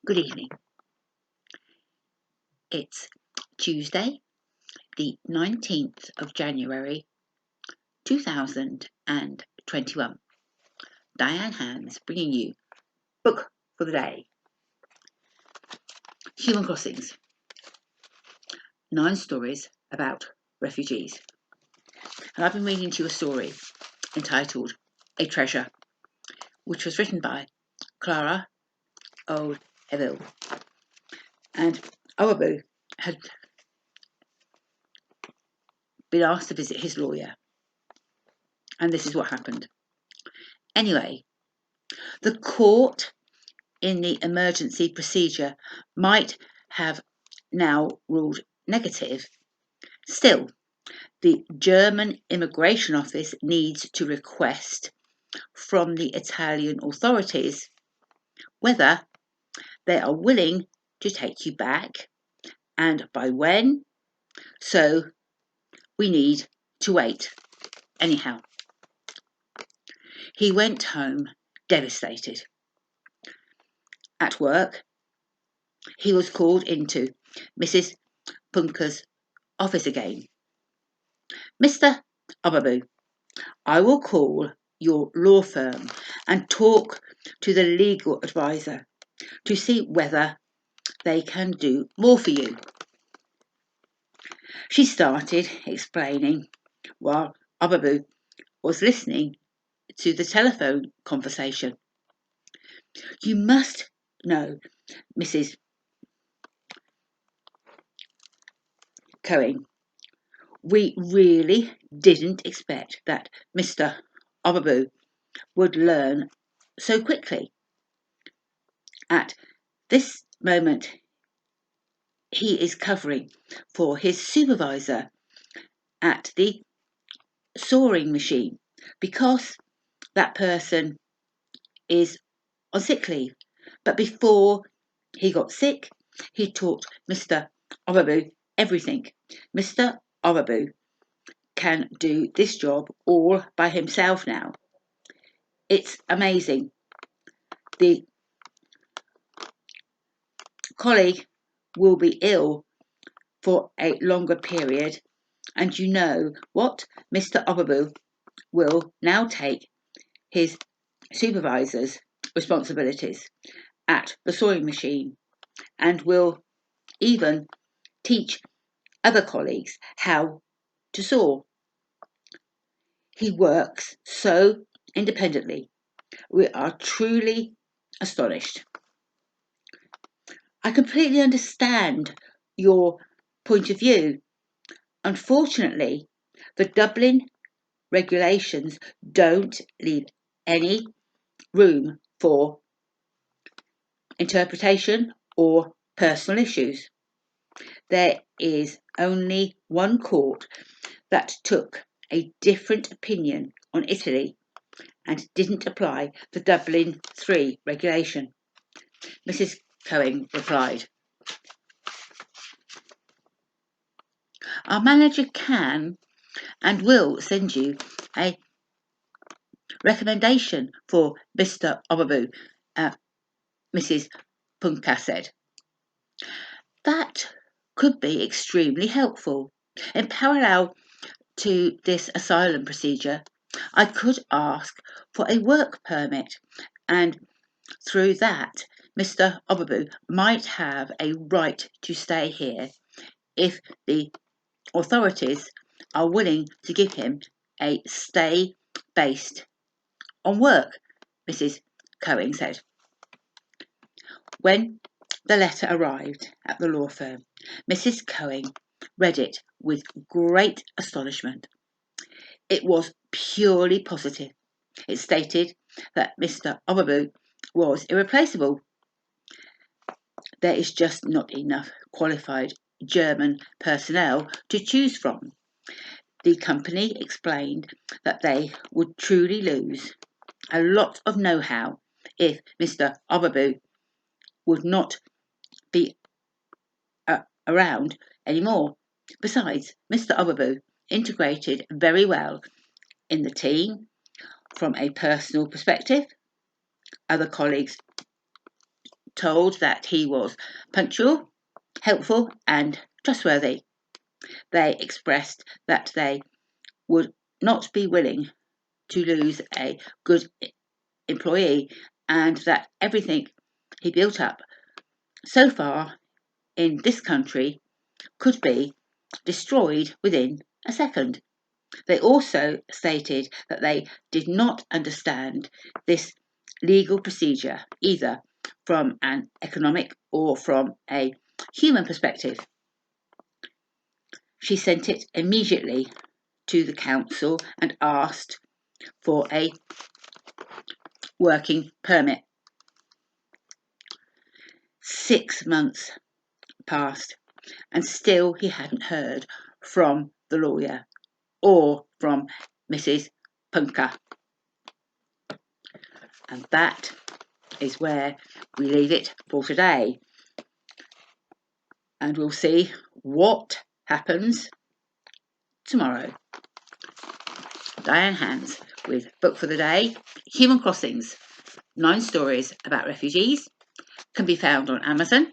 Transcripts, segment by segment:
Good evening. It's Tuesday, the 19th of January 2021. Diane Hands bringing you book for the day. Human Crossings. 9 stories about refugees. And I've been reading to you a story entitled A Treasure, which was written by Clara, olde, Heuvel. And Obabu had been asked to visit his lawyer. And this is what happened. Anyway, the court in the emergency procedure might have now ruled negative. Still, the German immigration office needs to request from the Italian authorities whether they are willing to take you back and by when. So we need to wait. Anyhow, he went home devastated. At work, he was called into Mrs Punak's office again. Mr Obabu, I will call your law firm and talk to the legal advisor to see whether they can do more for you. She started explaining while Obabu was listening to the telephone conversation. You must know, Mrs Cohen, we really didn't expect that Mr Obabu would learn so quickly. At this moment, he is covering for his supervisor at the sewing machine because that person is on sick leave. But before he got sick, he taught Mr Obabu everything. Mr Obabu can do this job all by himself now. It's amazing. The colleague will be ill for a longer period, and you know what? Mr Obabu will now take his supervisor's responsibilities at the sewing machine and will even teach other colleagues how to sew. He works so independently. We are truly astonished. I completely understand your point of view. Unfortunately, the Dublin regulations don't leave any room for interpretation or personal issues. There is only one court that took a different opinion on Italy and didn't apply the Dublin 3 regulation. Mrs Cohen replied. Our manager can and will send you a recommendation for Mr Obabu, Mrs Punak said. That could be extremely helpful. In parallel to this asylum procedure, I could ask for a work permit, and through that, Mr Obabu might have a right to stay here if the authorities are willing to give him a stay based on work, Mrs Cohen said. When the letter arrived at the law firm, Mrs Cohen read it with great astonishment. It was purely positive. It stated that Mr Obabu was irreplaceable. There is just not enough qualified German personnel to choose from. The company explained that they would truly lose a lot of know-how if Mr Obabu would not be around anymore. Besides, Mr Obabu integrated very well in the team from a personal perspective. Other colleagues told that he was punctual, helpful and trustworthy. They expressed that they would not be willing to lose a good employee and that everything he built up so far in this country could be destroyed within a second. They also stated that they did not understand this legal procedure either from an economic or from a human perspective. She sent it immediately to the council and asked for a working permit. 6 months passed and still he hadn't heard from the lawyer or from Mrs Punak. And that is where we leave it for today. And we'll see what happens tomorrow. Diane Hands with Book for the Day, Human Crossings, 9 stories about refugees, can be found on Amazon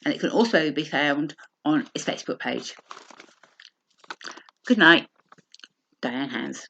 and it can also be found on its Facebook page. Good night, Diane Hands.